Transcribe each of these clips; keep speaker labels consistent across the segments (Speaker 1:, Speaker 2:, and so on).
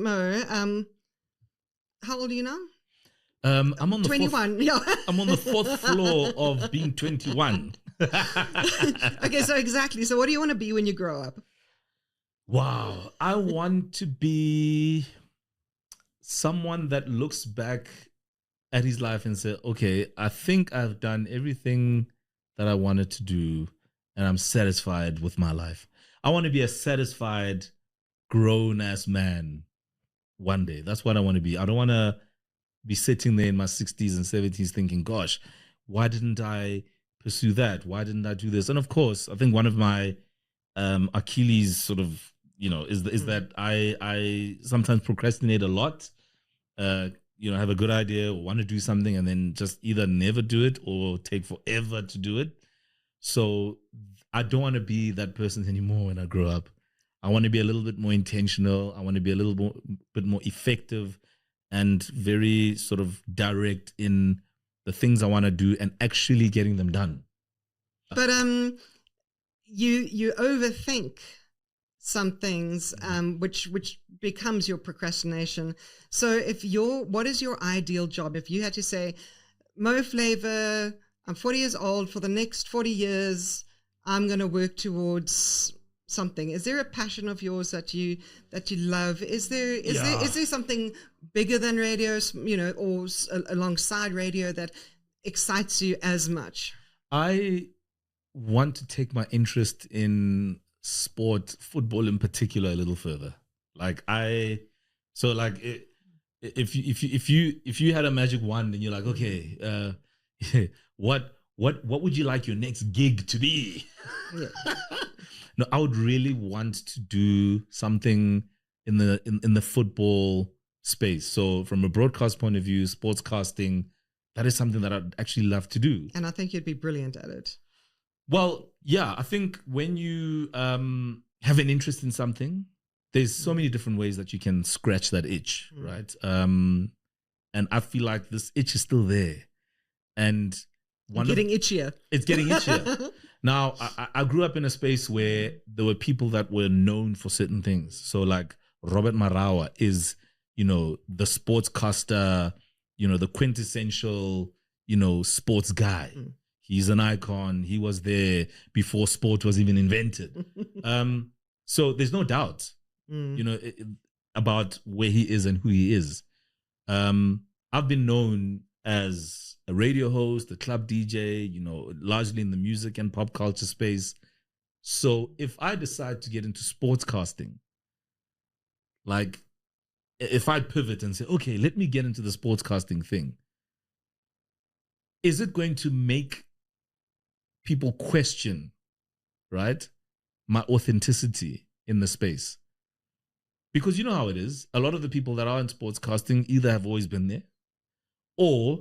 Speaker 1: Mo, how old are you now?
Speaker 2: I'm on the
Speaker 1: 21. Yeah.
Speaker 2: I'm on the fourth floor of being 21.
Speaker 1: Okay, so exactly. So what do you want to be when you grow up?
Speaker 2: Wow. I want to be someone that looks back at his life and say, okay, I think I've done everything that I wanted to do and I'm satisfied with my life. I want to be a satisfied, grown-ass man one day. That's what I want to be. I don't want to be sitting there in my 60s and 70s thinking, gosh, why didn't I pursue that? Why didn't I do this? And of course, I think one of my Achilles sort of, is that I sometimes procrastinate a lot. Have a good idea, want to do something, and then just either never do it or take forever to do it. So I don't want to be that person anymore when I grow up. I want to be a little bit more intentional. I want to be a little bit more effective and very sort of direct in the things I want to do and actually getting them done.
Speaker 1: But you overthink some things, which becomes your procrastination. So what is your ideal job? If you had to say, Mo Flavor, I'm 40 years old, for the next 40 years, I'm going to work towards something. Is there a passion of yours that you love? Is there something bigger than radio, or alongside radio that excites you as much?
Speaker 2: I want to take my interest in sport, football in particular, a little further. If you had a magic wand and you're like, okay, what would you like your next gig to be? Yeah. No, I would really want to do something in the football space. So from a broadcast point of view, sportscasting, that is something that I'd actually love to do.
Speaker 1: And I think you'd be brilliant at it.
Speaker 2: Well, yeah, I think when you have an interest in something, there's so many different ways that you can scratch that itch, right? And I feel like this itch is still there. And
Speaker 1: it's getting itchier.
Speaker 2: It's getting itchier. Now, I grew up in a space where there were people that were known for certain things. So like Robert Marawa is, the sportscaster, the quintessential, sports guy. He's an icon. He was there before sport was even invented. So there's no doubt, about where he is and who he is. I've been known as a radio host, a club DJ, largely in the music and pop culture space. So if I decide to get into sportscasting, like if I pivot and say, okay, let me get into the sportscasting thing, is it going to make people question, right, my authenticity in the space? Because you know how it is. A lot of the people that are in sportscasting either have always been there or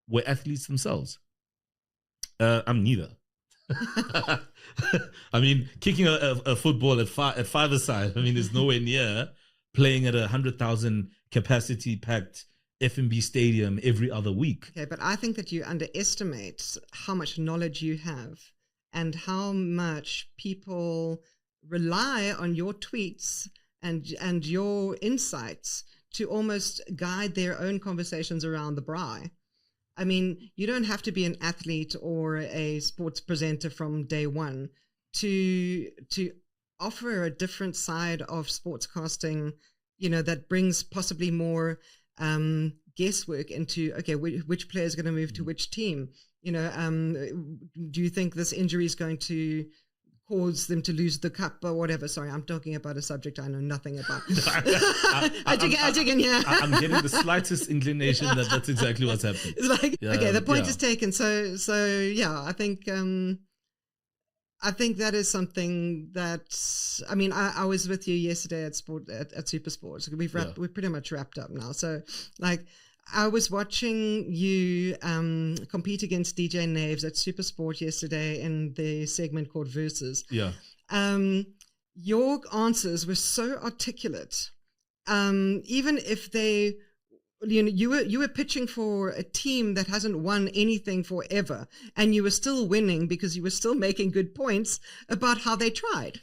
Speaker 2: were athletes themselves. I'm neither. I mean, kicking a football at five-a-side, is nowhere near playing at 100,000 capacity packed F&B stadium every other week.
Speaker 1: Okay, but I think that you underestimate how much knowledge you have and how much people rely on your tweets and your insights to almost guide their own conversations around the braai. I mean, you don't have to be an athlete or a sports presenter from day one to offer a different side of sportscasting, that brings possibly more guesswork into, okay, which player is going to move to which team? Do you think this injury is going to cause them to lose the cup or whatever? Sorry, I'm talking about a subject I know nothing about. I'm getting
Speaker 2: the slightest inclination that that's exactly what's happening.
Speaker 1: It's like, okay, the point is taken. So yeah, I think that is something that, I was with you yesterday at Super Sports. We've pretty much wrapped up now. So like, I was watching you compete against DJ Naves at Super Sport yesterday in the segment called Versus.
Speaker 2: Yeah.
Speaker 1: Your answers were so articulate. Even if they, you were pitching for a team that hasn't won anything forever, and you were still winning because you were still making good points about how they tried.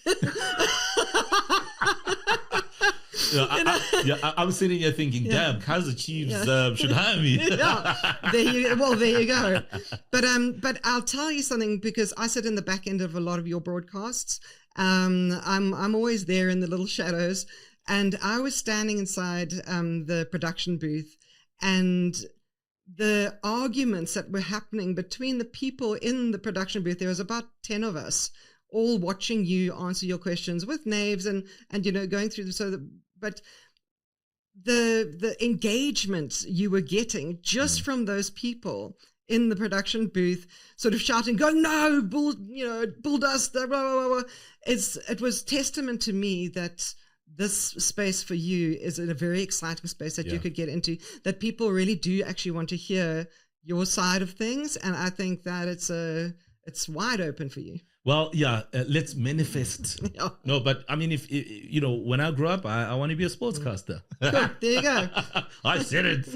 Speaker 2: I'm sitting here thinking, damn, Kaiser Chiefs should hire me.
Speaker 1: There you go. But I'll tell you something, because I sit in the back end of a lot of your broadcasts. I'm always there in the little shadows, and I was standing inside the production booth, and the arguments that were happening between the people in the production booth. There was about 10 of us, all watching you answer your questions with names and going through but the engagement you were getting just from those people in the production booth, sort of shouting, going, no, bull dust, blah, blah, blah, blah. It was testament to me that this space for you is a very exciting space that you could get into, that people really do actually want to hear your side of things. And I think that it's wide open for you.
Speaker 2: Well, let's manifest. No, but I mean, if when I grew up, I want to be a sportscaster.
Speaker 1: Cool. There you go.
Speaker 2: I said it.